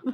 Hey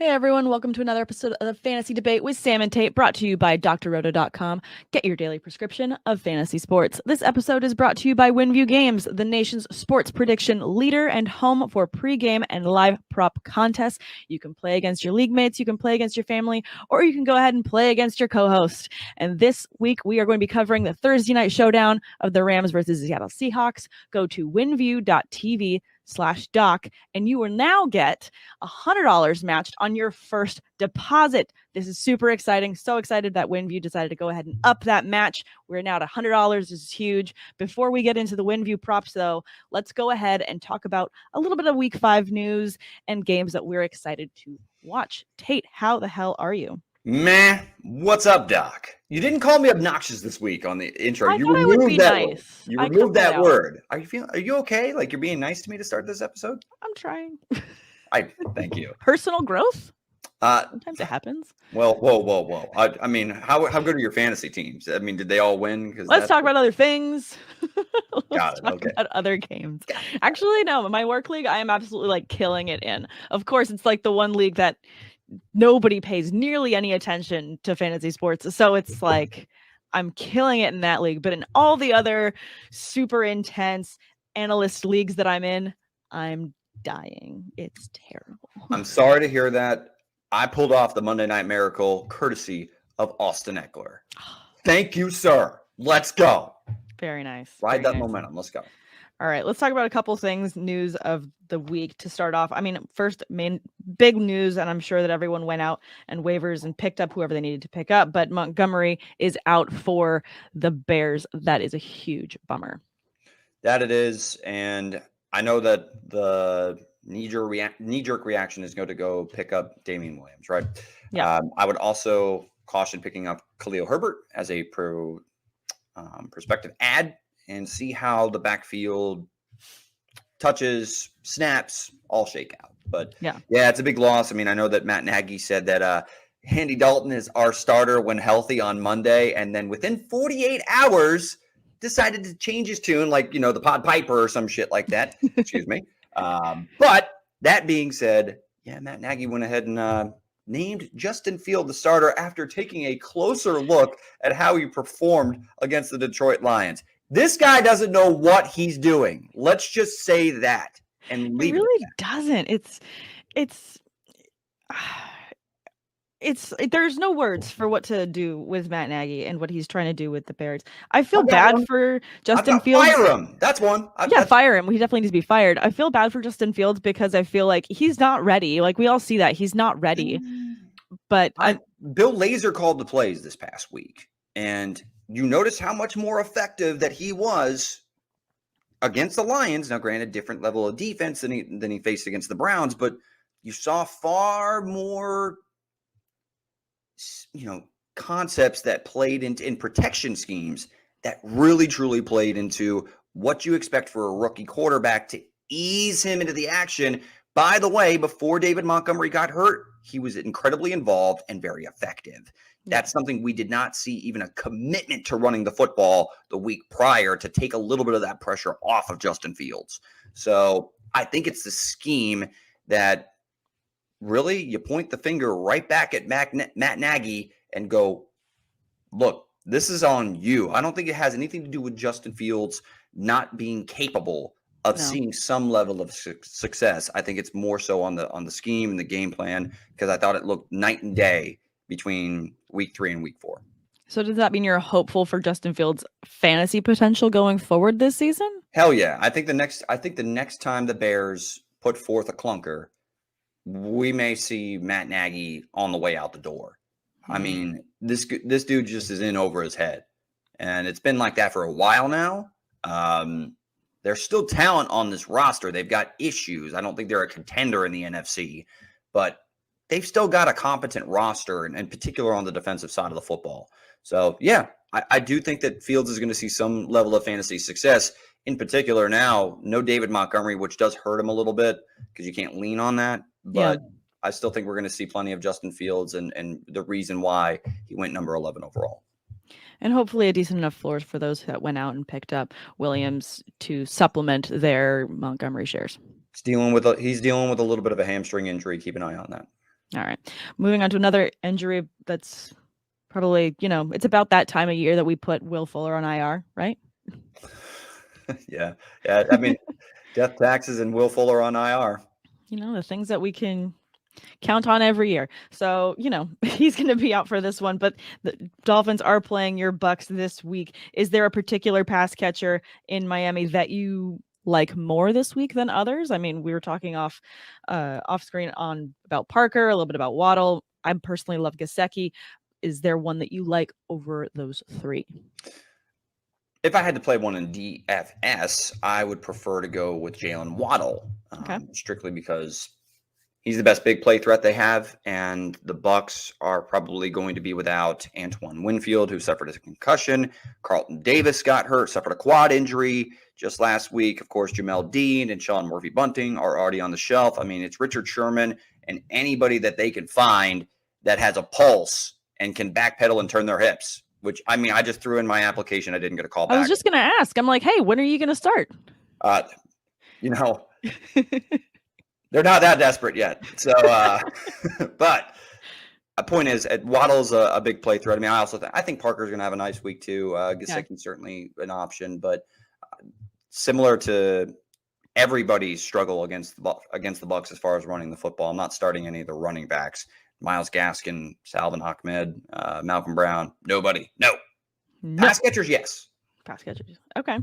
everyone, welcome to another episode of the Fantasy Debate with Sam Tate, brought to you by drroto.com. Get your daily prescription of fantasy sports. This episode is brought to you by WinView Games, the nation's sports prediction leader and home for pregame and live prop contests. You can play against your league mates, you can play against your family, or you can go ahead and play against your co-host. And this week we are going to be covering the Thursday night showdown of the Rams versus the Seattle Seahawks. Go to winview.tv/doc and you will now get $100 matched on your first deposit. This is super exciting. So excited that WinView decided to go ahead and up that match. We're now at $100. This is huge. Before we get into the WinView props, though, let's go ahead and talk about a little bit of Week 5 news and games that we're excited to watch. Tate, how the hell are you? Meh. What's up, Doc? You didn't call me obnoxious this week on the intro. I thought I would be nice. You removed that word. Are you okay? Like you're being nice to me to start this episode? I'm trying. Thank you. Personal growth? Sometimes it happens. Well, whoa. I mean, how good are your fantasy teams? I mean, did they all win? Let's talk about other things. Got it. Okay. About other games. Actually, no. My work league, I am absolutely killing it in. Of course, it's like the one league that nobody pays nearly any attention to fantasy sports. So it's like I'm killing it in that league. But in all the other super intense analyst leagues that I'm in, I'm dying. It's terrible. I'm sorry to hear that. I pulled off the Monday Night Miracle courtesy of Austin Eckler. Thank you, sir. Let's go. Very nice. Ride that momentum. Let's go. All right, let's talk about a couple things, news of the week to start off. I mean, first, main big news, and I'm sure that everyone went out and waivers and picked up whoever they needed to pick up, but Montgomery is out for the Bears. That is a huge bummer. That it is, and I know that the knee-jerk reaction is going to go pick up Damian Williams, right? Yeah. I would also caution picking up Khalil Herbert as a prospective ad and see how the backfield touches, snaps, all shake out. But yeah, it's a big loss. I mean, I know that Matt Nagy said that Andy Dalton is our starter when healthy on Monday, and then within 48 hours decided to change his tune, like, the Pied Piper or some shit like that. Excuse me. But that being said, Matt Nagy went ahead and named Justin Fields the starter after taking a closer look at how he performed against the Detroit Lions. This guy doesn't know what he's doing. Let's just say that and leave it. It really doesn't. There's no words for what to do with Matt Nagy and what he's trying to do with the Bears. I feel bad for Justin Fields. Fire him. That's one. Fire him. He definitely needs to be fired. I feel bad for Justin Fields because I feel like he's not ready. Like, we all see that he's not ready. But Bill Lazor called the plays this past week, and you notice how much more effective that he was against the Lions. Now, granted, different level of defense than he faced against the Browns, but you saw far more, concepts that played in protection schemes that really, truly played into what you expect for a rookie quarterback to ease him into the action. By the way, before David Montgomery got hurt, he was incredibly involved and very effective. That's something we did not see, even a commitment to running the football the week prior to take a little bit of that pressure off of Justin Fields. So I think it's the scheme that really you point the finger right back at Matt Nagy and go, look, this is on you. I don't think it has anything to do with Justin Fields not being capable of seeing some level of success. I think it's more so on the scheme and the game plan, because I thought it looked night and day between week 3 and week 4. So does that mean you're hopeful for Justin Fields' fantasy potential going forward this season? Hell yeah. I think the next time the Bears put forth a clunker, we may see Matt Nagy on the way out the door. I mean, this dude just is in over his head. And it's been like that for a while now. There's still talent on this roster. They've got issues. I don't think they're a contender in the NFC, but they've still got a competent roster, and in particular on the defensive side of the football. So, yeah, I do think that Fields is going to see some level of fantasy success. in particular now, no David Montgomery, which does hurt him a little bit because you can't lean on that. But I still think we're going to see plenty of Justin Fields and the reason why he went number 11 overall. And hopefully a decent enough floor for those that went out and picked up Williams to supplement their Montgomery shares. He's dealing with a little bit of a hamstring injury. Keep an eye on that. All right. Moving on to another injury that's probably, it's about that time of year that we put Will Fuller on IR, right? Yeah. I mean, death taxes and Will Fuller on IR. The things that we can count on every year. So, he's going to be out for this one, but the Dolphins are playing your Bucs this week. Is there a particular pass catcher in Miami that you like more this week than others? I mean, we were talking off screen about Parker, a little bit about Waddle. I personally love Gesicki. Is there one that you like over those three? If I had to play one in DFS, I would prefer to go with Jalen Waddle, strictly because he's the best big play threat they have, and the Bucs are probably going to be without Antoine Winfield, who suffered a concussion. Carlton Davis got hurt, suffered a quad injury just last week. Of course, Jamel Dean and Sean Murphy-Bunting are already on the shelf. I mean, it's Richard Sherman and anybody that they can find that has a pulse and can backpedal and turn their hips, which, I mean, I just threw in my application. I didn't get a call back. I was just going to ask. I'm like, hey, when are you going to start? They're not that desperate yet. So, but a point is, Waddle's a big play threat. I mean, I think Parker's going to have a nice week too. Gesicki's certainly an option, but similar to everybody's struggle against the Bucs as far as running the football, I'm not starting any of the running backs. Myles Gaskin, Salvin Ahmed, Malcolm Brown, nobody. No. Pass catchers, yes. Pass catchers. Okay.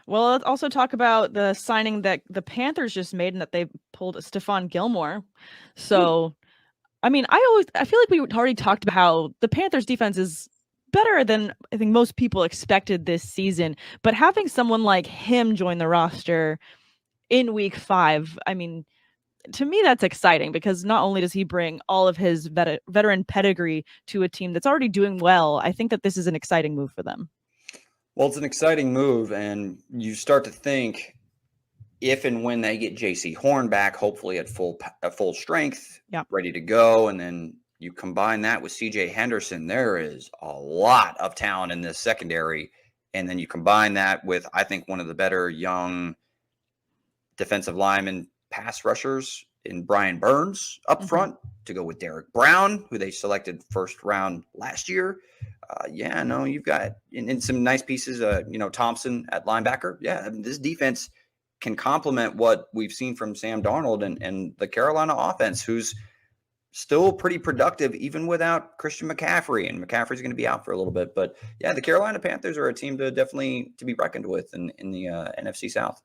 Well, let's also talk about the signing that the Panthers just made and that they pulled Stephon Gilmore. So, I mean, I feel like we already talked about how the Panthers defense is better than I think most people expected this season. But having someone like him join the roster in week 5, I mean, to me, that's exciting because not only does he bring all of his veteran pedigree to a team that's already doing well, I think that this is an exciting move for them. Well, it's an exciting move, and you start to think if and when they get J.C. Horn back, hopefully at full strength, ready to go, and then you combine that with C.J. Henderson, there is a lot of talent in this secondary, and then you combine that with, I think, one of the better young defensive linemen pass rushers in Brian Burns up front to go with Derek Brown, who they selected first round last year. You've got in some nice pieces, Thompson at linebacker. Yeah, I mean, this defense can complement what we've seen from Sam Darnold and the Carolina offense, who's still pretty productive even without Christian McCaffrey. And McCaffrey's going to be out for a little bit. But, yeah, the Carolina Panthers are a team to be reckoned with in the NFC South.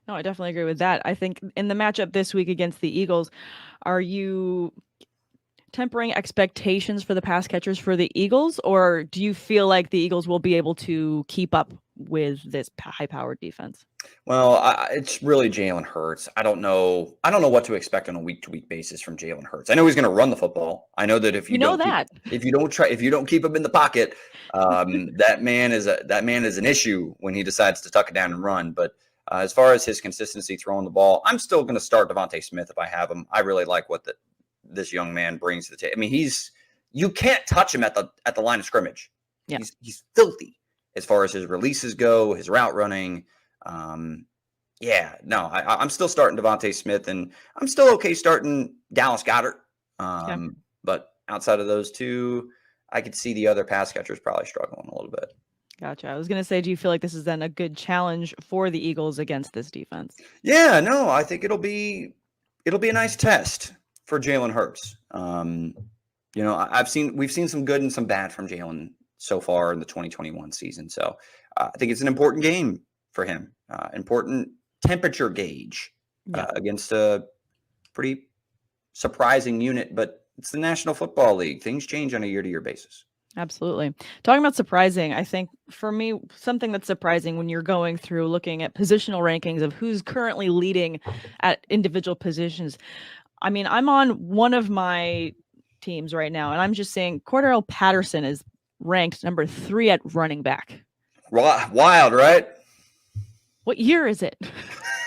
No, I definitely agree with that. I think in the matchup this week against the Eagles, are you tempering expectations for the pass catchers for the Eagles, or do you feel like the Eagles will be able to keep up with this high-powered defense? Well, it's really Jalen Hurts. I don't know what to expect on a week-to-week basis from Jalen Hurts. I know he's going to run the football. I know that if you don't keep him in the pocket, that man is an issue when he decides to tuck it down and run. But as far as his consistency throwing the ball, I'm still going to start Devontae Smith if I have him. I really like what this young man brings to the table. I mean, you can't touch him at the line of scrimmage. Yeah. He's filthy as far as his releases go, his route running. I'm still starting Devontae Smith, and I'm still okay starting Dallas Goedert. But outside of those two, I could see the other pass catchers probably struggling a little bit. Gotcha. I was going to say, do you feel like this is then a good challenge for the Eagles against this defense? Yeah, no, I think it'll be a nice test for Jalen Hurts. We've seen some good and some bad from Jalen so far in the 2021 season. So I think it's an important game for him, important temperature gauge against a pretty surprising unit, but it's the National Football League. Things change on a year-to-year basis. Absolutely. Talking about surprising, I think for me, something that's surprising when you're going through looking at positional rankings of who's currently leading at individual positions. I mean, I'm on one of my teams right now, and I'm just saying Cordarrelle Patterson is ranked number 3 at running back. Wild, right? What year is it?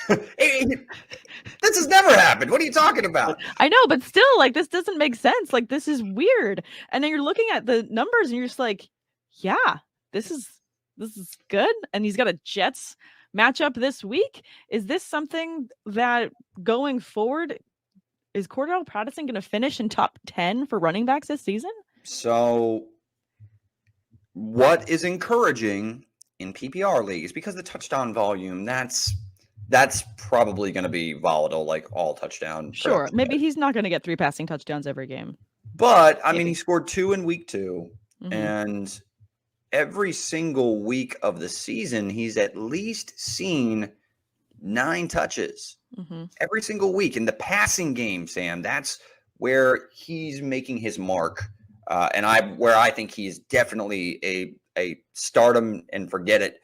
This has never happened. What are you talking about? I know, but still, like, this doesn't make sense. Like, this is weird. And then you're looking at the numbers and you're just like, yeah, this is good. And he's got a Jets matchup this week. Is this something that going forward, is Cordell Patterson going to finish in top 10 for running backs this season? So what is encouraging in PPR leagues, because the touchdown volume, that's probably going to be volatile, like all touchdown. Sure. Maybe he's not going to get 3 passing touchdowns every game. But I mean, he scored 2 in week 2, Mhm. and every single week of the season, he's at least seen 9 touches every single week in the passing game. Sam, that's where he's making his mark, and where I think he's definitely a stardom and forget it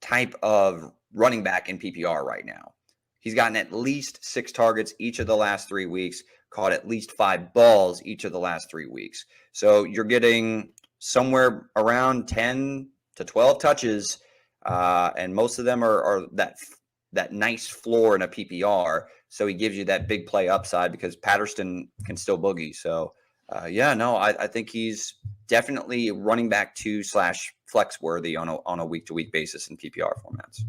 type of running back in PPR right now. He's gotten at least 6 targets each of the last 3 weeks, caught at least 5 balls each of the last 3 weeks. So you're getting somewhere around 10 to 12 touches, and most of them are that nice floor in a PPR. So he gives you that big play upside because Patterson can still boogie. So I think he's definitely running back 2/flex worthy on a week-to-week basis in PPR formats.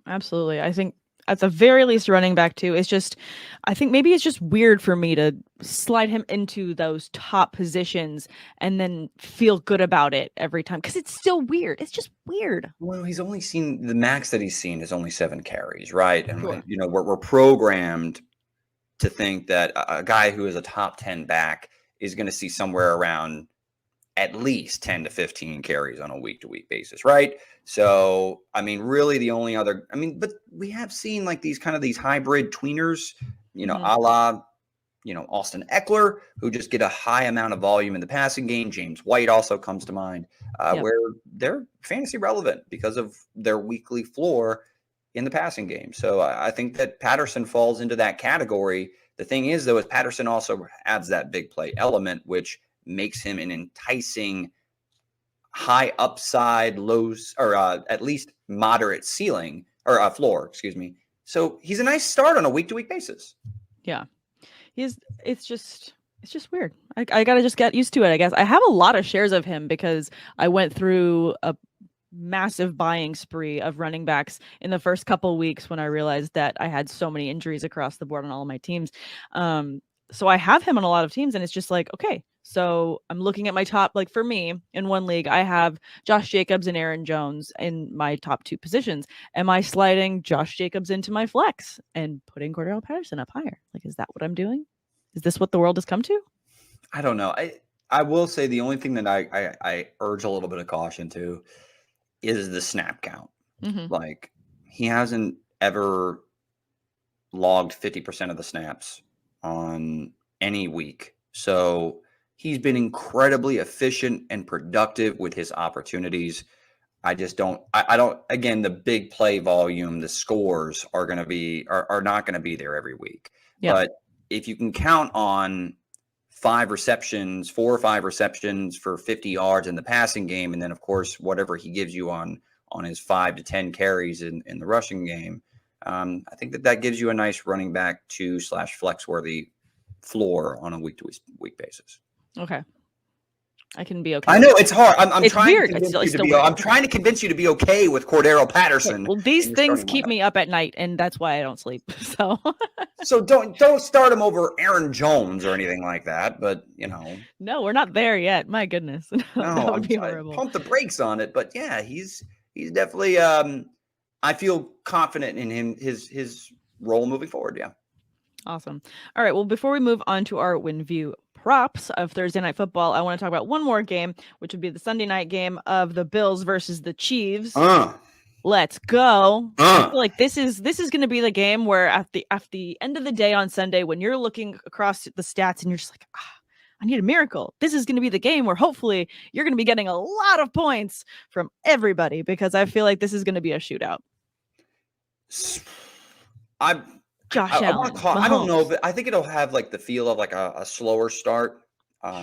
Absolutely. I think at the very least running back 2. It's just, I think maybe it's just weird for me to slide him into those top positions and then feel good about it every time, because it's still weird. It's just weird. Well, he's only seen, the max that he's seen is only 7 carries, right? And Sure. we're programmed to think that a guy who is a top 10 back is going to see somewhere around at least 10 to 15 carries on a week-to-week basis, right? So, I mean, really the only other, but we have seen like these hybrid tweeners, a la, Austin Eckler, who just get a high amount of volume in the passing game. James White also comes to mind, where they're fantasy relevant because of their weekly floor in the passing game. So I think that Patterson falls into that category. The thing is, though, is Patterson also adds that big play element, which makes him an enticing high upside, lows, or at least moderate ceiling or floor, excuse me. So he's a nice start on a week-to-week basis. Yeah, it's just weird. I gotta just get used to it, I guess. I have a lot of shares of him because I went through a massive buying spree of running backs in the first couple weeks when I realized that I had so many injuries across the board on all of my teams. So I have him on a lot of teams, and it's just like, okay, so I'm looking at my top, like for me in one league, I have Josh Jacobs and Aaron Jones in my top 2 positions. Am I sliding Josh Jacobs into my flex and putting Cordell Patterson up higher? Like, is that what I'm doing? Is this what the world has come to? I don't know. I will say the only thing that I urge a little bit of caution to is the snap count. Like, he hasn't ever logged 50% of the snaps on any week. So he's been incredibly efficient and productive with his opportunities. I don't, again, the big play volume, the scores are not going to be there every week. Yep. But if you can count on 4 or 5 receptions for 50 yards in the passing game, and then of course, whatever he gives you on his 5 to 10 carries in the rushing game, I think that gives you a nice running back 2/flex worthy floor on a week-to-week basis. Okay. I can be okay. I know it's hard. I'm it's trying weird. I'm trying to convince you to be okay with Cordero Patterson. Well, these things keep me up at night, and that's why I don't sleep. So don't start him over Aaron Jones or anything like that. But no, we're not there yet. My goodness, no, that would be horrible. Pump the brakes on it. But yeah, he's definitely. I feel confident in him, his role moving forward. Yeah. Awesome. All right. Well, before we move on to our WinView props of Thursday Night Football, I want to talk about one more game, which would be the Sunday night game of the Bills versus the Chiefs. Let's go. I feel like this is going to be the game where at the end of the day on Sunday, when you're looking across the stats and you're just like, I need a miracle. This is going to be the game where hopefully you're going to be getting a lot of points from everybody, because I feel like this is going to be a shootout. Josh Allen. I don't know, but I think it'll have like the feel of like a slower start.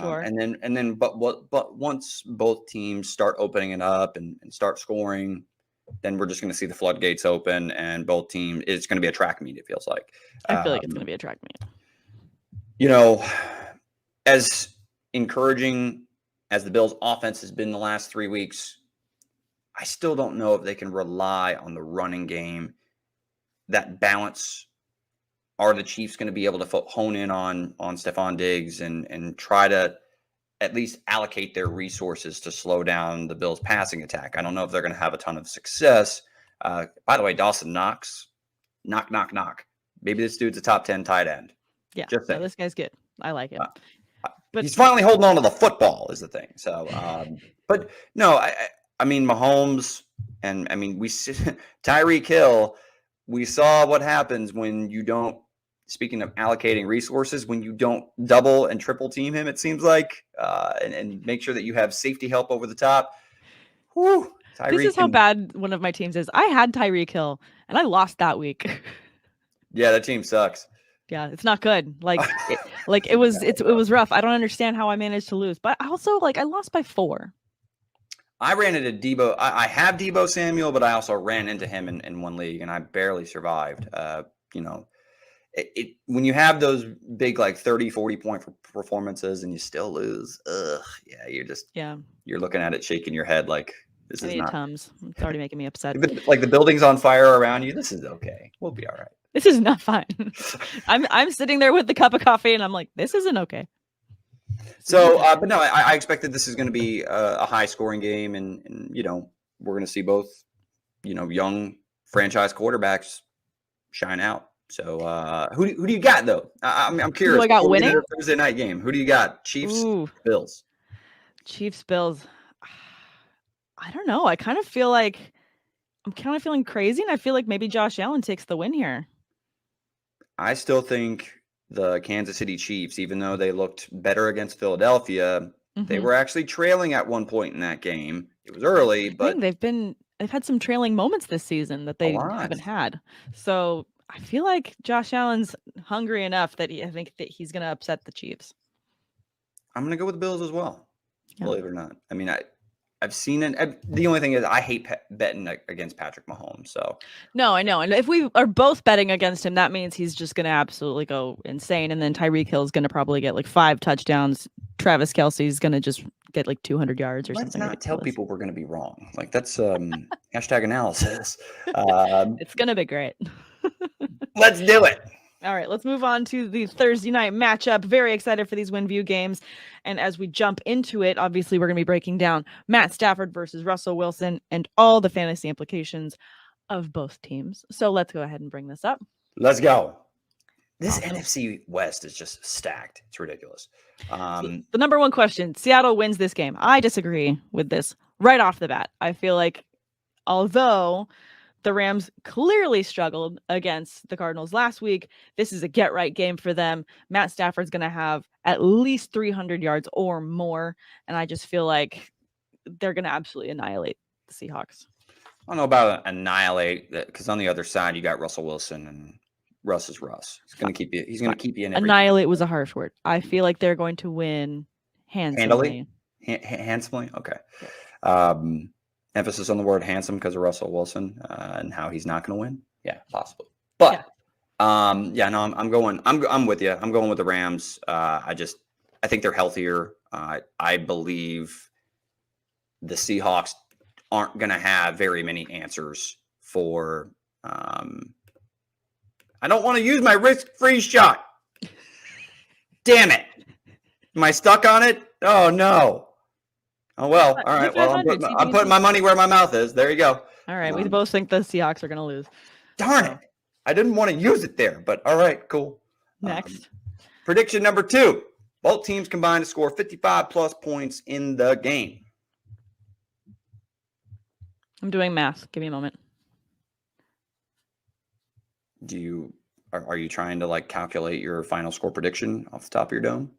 Sure. But once both teams start opening it up and start scoring, then we're just going to see the floodgates open and both teams. It's going to be a track meet. It feels like. I feel like it's going to be a track meet. You know, as encouraging as the Bills' offense has been the last 3 weeks, I still don't know if they can rely on the running game. That balance. Are the Chiefs going to be able to hone in on Stephon Diggs and try to at least allocate their resources to slow down the Bills' passing attack? I don't know if they're going to have a ton of success. By the way, Dawson Knox, knock. Maybe this dude's a top 10 tight end. Yeah, just so this guy's good. I like him. But he's finally holding on to the football is the thing. So, but no, I mean, Mahomes and I mean, Tyreek Hill, we saw what happens when you don't, speaking of allocating resources, when you don't double and triple team him, it seems like, and make sure that you have safety help over the top. Whew, this is how bad one of my teams is. I had Tyreek Hill, and I lost that week. Yeah, that team sucks. Yeah, it's not good. It was rough. I don't understand how I managed to lose, but also I lost by 4. I ran into Debo. I have Debo Samuel, but I also ran into him in one league, and I barely survived. When you have those big 30, 40 point performances and you still lose, you're looking at it shaking your head like this is not. Tums. It's already making me upset. Like the building's on fire around you. This is okay. We'll be all right. This is not fine. I'm sitting there with the cup of coffee and I'm like, this isn't okay. So, but no, I expected this is going to be a high scoring game, and we're going to see both young franchise quarterbacks shine out. So who do you got though? I'm curious. Who I got winning? Thursday night game. Who do you got? Chiefs, Bills. Chiefs, Bills. I don't know. I kind of feel like I'm kind of feeling crazy, and I feel like maybe Josh Allen takes the win here. I still think the Kansas City Chiefs, even though they looked better against Philadelphia, they were actually trailing at one point in that game. It was early, but they've had some trailing moments this season that they haven't had. So I feel like Josh Allen's hungry enough that I think that he's going to upset the Chiefs. I'm going to go with the Bills as well, believe it or not. I mean, I've seen it. The only thing is I hate betting against Patrick Mahomes. So no, I know. And if we are both betting against him, that means he's just going to absolutely go insane. And then Tyreek Hill is going to probably get 5 touchdowns. Travis Kelce's going to just get 200 yards or something. Let's not tell people we're going to be wrong. That's hashtag analysis. It's going to be great. Let's do it. All right, let's move on to the Thursday night matchup. Very excited for these WinView games. And as we jump into it, obviously we're going to be breaking down Matt Stafford versus Russell Wilson and all the fantasy implications of both teams. So let's go ahead and bring this up. Let's go. This NFC West is just stacked. It's ridiculous. The number one question, Seattle wins this game. I disagree with this right off the bat. I feel like although the Rams clearly struggled against the Cardinals last week, this is a get-right game for them. Matt Stafford's going to have at least 300 yards or more, and I just feel like they're going to absolutely annihilate the Seahawks. I don't know about annihilate, because on the other side, you got Russell Wilson, and Russ is Russ. He's going to keep you. He's going to keep you in. Annihilate was a harsh word. I feel like they're going to win handsomely. Handsomely? Okay. Emphasis on the word handsome because of Russell Wilson and how he's not going to win. Yeah, possibly. But I'm with you. I'm going with the Rams. I think they're healthier. I believe the Seahawks aren't going to have very many answers for. I don't want to use my risk-free shot. Damn it! Am I stuck on it? Oh no. Oh, well, all right. Well, I'm putting my money where my mouth is. There you go. All right. We both think the Seahawks are going to lose. Darn it. I didn't want to use it there, but all right, cool. Next. Prediction number 2. Both teams combined to score 55-plus points in the game. I'm doing math. Give me a moment. Are you trying to calculate your final score prediction off the top of your dome?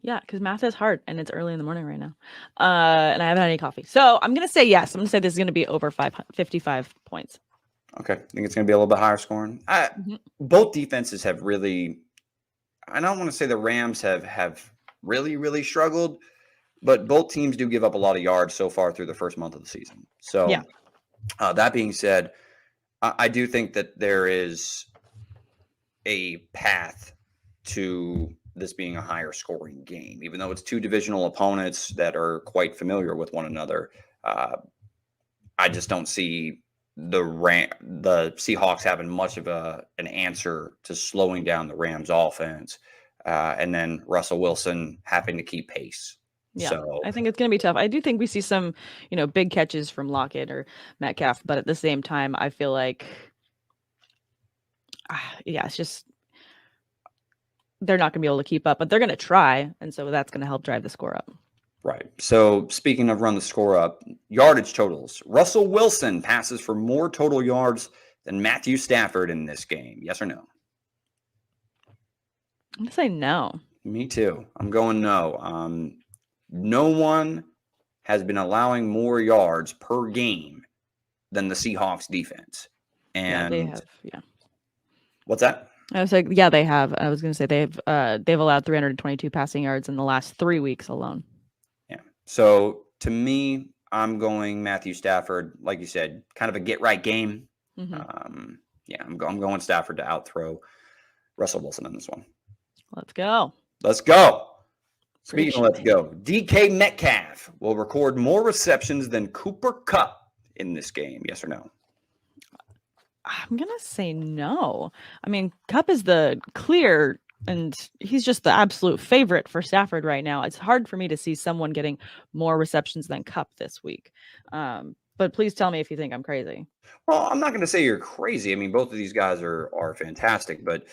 Yeah, because math is hard, and it's early in the morning right now. And I haven't had any coffee. So I'm going to say yes. I'm going to say this is going to be over 55 points. Okay. I think it's going to be a little bit higher scoring. Both defenses have really – I don't want to say the Rams have really, really struggled, but both teams do give up a lot of yards so far through the first month of the season. So, That being said, I do think that there is a path to this being a higher scoring game, even though it's two divisional opponents that are quite familiar with one another. I just don't see the Seahawks having much of an answer to slowing down the Rams offense, and then Russell Wilson having to keep pace. Yeah, So I think it's going to be tough. I do think we see some, big catches from Lockett or Metcalf, but at the same time, I feel like, it's just they're not going to be able to keep up, but they're going to try, and so that's going to help drive the score up. Right. So speaking of run the score up, yardage totals. Russell Wilson passes for more total yards than Matthew Stafford in this game. Yes or no? I'm going to say no. Me too. I'm going no. No one has been allowing more yards per game than the Seahawks defense. And they have. Yeah. What's that? I was like, yeah, they have. I was going to say they've allowed 322 passing yards in the last 3 weeks alone. Yeah. So to me, I'm going Matthew Stafford. Like you said, kind of a get right game. Mm-hmm. I'm going Stafford to outthrow Russell Wilson in this one. Let's go. Let's go. Speaking of let's go, DK Metcalf will record more receptions than Cooper Kupp in this game. Yes or no? I'm going to say no. I mean, Kupp is the clear, and he's just the absolute favorite for Stafford right now. It's hard for me to see someone getting more receptions than Kupp this week. But please tell me if you think I'm crazy. Well, I'm not going to say you're crazy. I mean, both of these guys are fantastic, but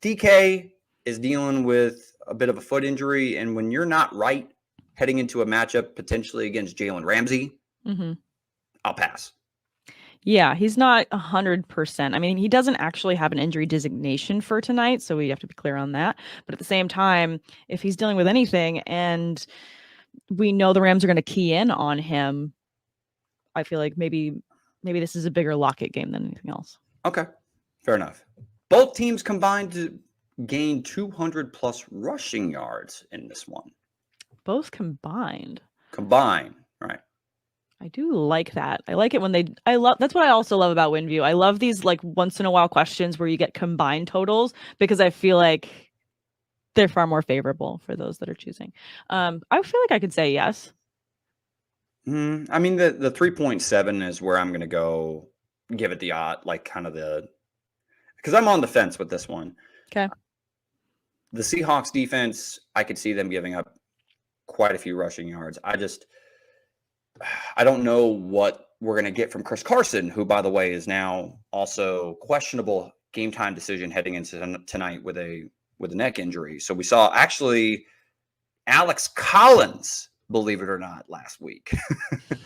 DK is dealing with a bit of a foot injury, and when you're not right heading into a matchup potentially against Jalen Ramsey, I'll pass. Yeah, he's not 100%. I mean, he doesn't actually have an injury designation for tonight, so we have to be clear on that. But at the same time, if he's dealing with anything and we know the Rams are going to key in on him, I feel like maybe this is a bigger Lockett game than anything else. Okay, fair enough. Both teams combined to gain 200 plus rushing yards in this one. Both combined. Right. I do like that. I like it when that's what I also love about WinView. I love these like once in a while questions where you get combined totals because I feel like they're far more favorable for those that are choosing. I feel like I could say yes. I mean, the 3.7 is where I'm going to go give it the odd, like kind of because I'm on the fence with this one. Okay. The Seahawks defense, I could see them giving up quite a few rushing yards. I don't know what we're going to get from Chris Carson, who, by the way, is now also questionable game time decision heading into tonight with a neck injury. So we saw actually Alex Collins, believe it or not, last week. Did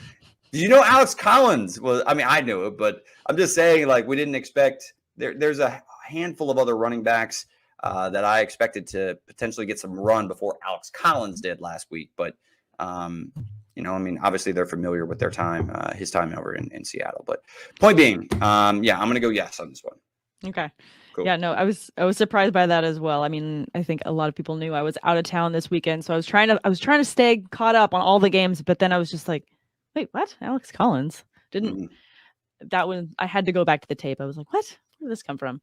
you know Alex Collins was? I mean, I knew it, but I'm just saying, like, we didn't expect. There's a handful of other running backs that I expected to potentially get some run before Alex Collins did last week, but. I mean, obviously they're familiar with their time, his time over in Seattle. But point being, I'm going to go yes on this one. Okay. Cool. Yeah, no, I was surprised by that as well. I mean, I think a lot of people knew I was out of town this weekend, so I was trying to stay caught up on all the games, but then I was just like, wait, what? Alex Collins that one. I had to go back to the tape. I was like, what? Where did this come from?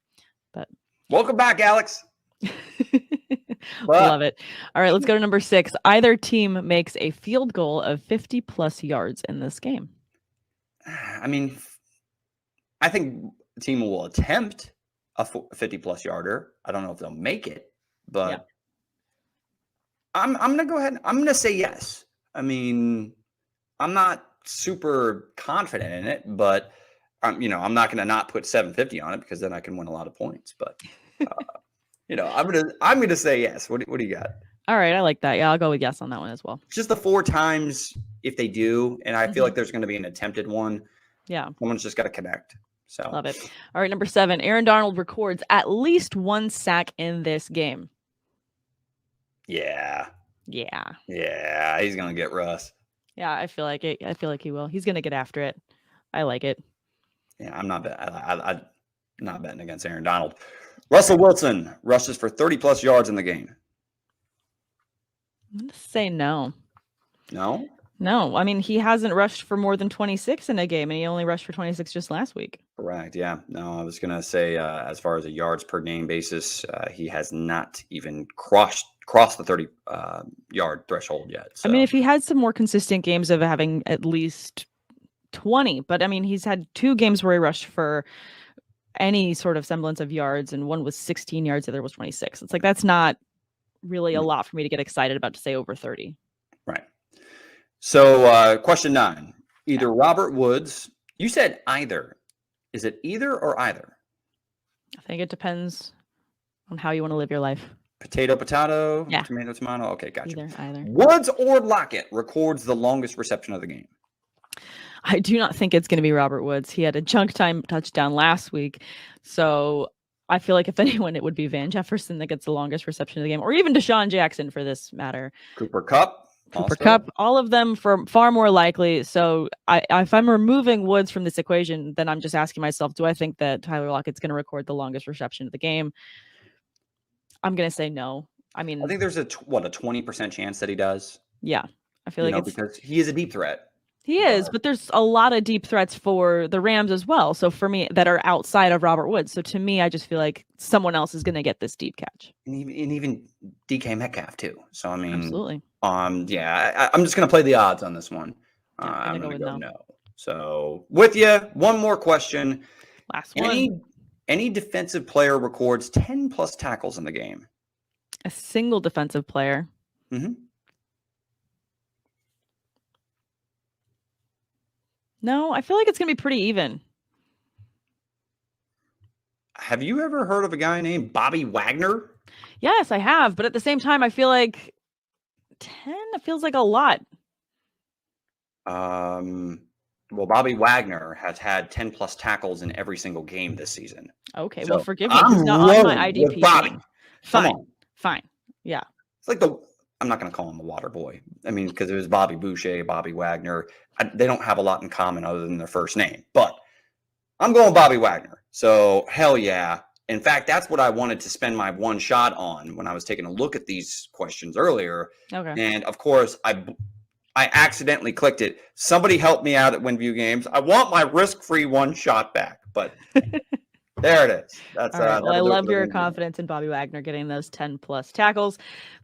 But welcome back, Alex. Love it. All right, let's go to number 6. Either team makes a field goal of 50 plus yards in this game. I mean, I think the team will attempt a 50 plus yarder. I don't know if they'll make it, but yeah. I'm going to go ahead. I'm going to say yes. I mean, I'm not super confident in it, but I'm not going to not put 750 on it because then I can win a lot of points. But I'm gonna say yes. What do you got? All right, I like that. Yeah, I'll go with yes on that one as well. Just the 4 times if they do, and I feel like there's going to be an attempted one. Yeah, someone's just got to connect. So love it. All right, number 7. Aaron Donald records at least 1 sack in this game. Yeah, he's gonna get Russ. Yeah, I feel like it. I feel like he will. He's gonna get after it. I like it. Yeah, I'm not betting against Aaron Donald. Russell Wilson rushes for 30 plus yards in the game. I'm going to say no. No? No, I mean, he hasn't rushed for more than 26 in a game, and he only rushed for 26 just last week. Correct. Yeah. No, I was going to say, as far as a yards per game basis, he has not even crossed the 30 yard threshold yet. So. I mean, if he had some more consistent games of having at least 20, but I mean, he's had 2 games where he rushed for any sort of semblance of yards, and one was 16 yards, the other was 26. It's like, that's not really a lot for me to get excited about to say over 30. Right. So question 9, either Robert Woods, you said either. Is it either or either? I think it depends on how you want to live your life. Potato, potato, Yeah. tomato, tomato. Okay, gotcha. Either. Woods or Lockett records the longest reception of the game? I do not think it's going to be Robert Woods. He had a chunk time touchdown last week. So I feel like if anyone, it would be Van Jefferson that gets the longest reception of the game, or even Deshaun Jackson for this matter. Cooper Kupp. Kupp, all of them for far more likely. So if I'm removing Woods from this equation, then I'm just asking myself, do I think that Tyler Lockett's going to record the longest reception of the game? I'm going to say no. I mean, I think there's a 20% chance that he does. Yeah. I feel like because he is a deep threat. He is, but there's a lot of deep threats for the Rams as well. So for me, that are outside of Robert Woods. So to me, I just feel like someone else is going to get this deep catch. And even DK Metcalf too. So I mean, absolutely. Yeah, I'm just going to play the odds on this one. I'm going to go no. So with you, one more question. Last one. Any defensive player records 10 plus tackles in the game? A single defensive player. Mm-hmm. No, I feel like it's going to be pretty even. Have you ever heard of a guy named Bobby Wagner? Yes, I have. But at the same time, I feel like 10 feels like a lot. Well, Bobby Wagner has had 10 plus tackles in every single game this season. Okay, well, forgive me. He's not on my IDP. Bobby. Fine. Yeah. It's like I'm not going to call him a water boy. I mean, because it was Bobby Boucher, Bobby Wagner. They don't have a lot in common other than their first name. But I'm going Bobby Wagner. So, hell yeah. In fact, that's what I wanted to spend my one shot on when I was taking a look at these questions earlier. Okay. And, of course, I accidentally clicked it. Somebody help me out at WinView Games. I want my risk-free one shot back. But there it is. That's all right. Well, I love your confidence in Bobby Wagner getting those 10 plus tackles.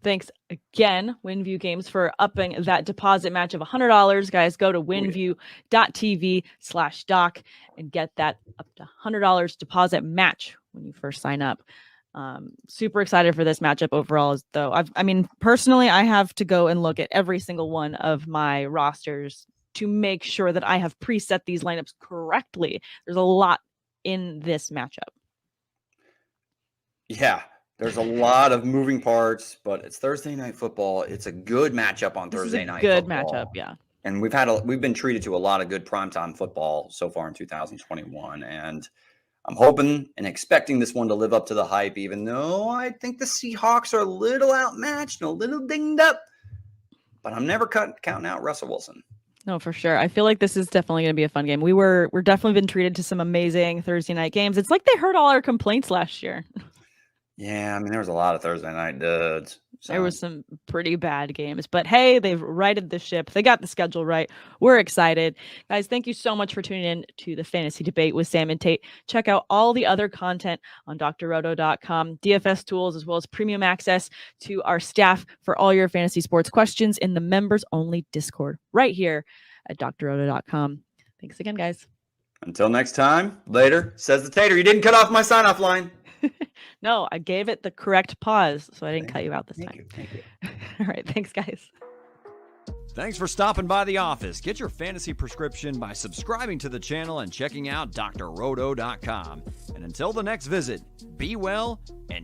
Thanks again, WinView Games, for upping that deposit match of $100. Guys, go to winview.tv/doc and get that up to $100 deposit match when you first sign up. Super excited for this matchup overall, though. I mean, personally, I have to go and look at every single one of my rosters to make sure that I have preset these lineups correctly. There's a lot in this matchup. Yeah, there's a lot of moving parts, but it's Thursday night football. It's a good matchup on Thursday night. Good matchup, yeah. And we've been treated to a lot of good primetime football so far in 2021, and I'm hoping and expecting this one to live up to the hype, even though I think the Seahawks are a little outmatched and a little dinged up. But I'm never counting out Russell Wilson. No, for sure. I feel like this is definitely going to be a fun game. We're definitely been treated to some amazing Thursday night games. It's like they heard all our complaints last year. Yeah, I mean, there was a lot of Thursday night duds. So. There was some pretty bad games, but hey, they've righted the ship. They got the schedule right. We're excited. Guys, thank you so much for tuning in to the Fantasy Debate with Sam and Tate. Check out all the other content on drroto.com, DFS tools, as well as premium access to our staff for all your fantasy sports questions in the members-only Discord right here at drroto.com. Thanks again, guys. Until next time, later, says the Tater. You didn't cut off my sign-off line. No, I gave it the correct pause, so I didn't cut you out this time. Thank you. All right, thanks, guys. Thanks for stopping by the office. Get your fantasy prescription by subscribing to the channel and checking out drroto.com. And until the next visit, be well and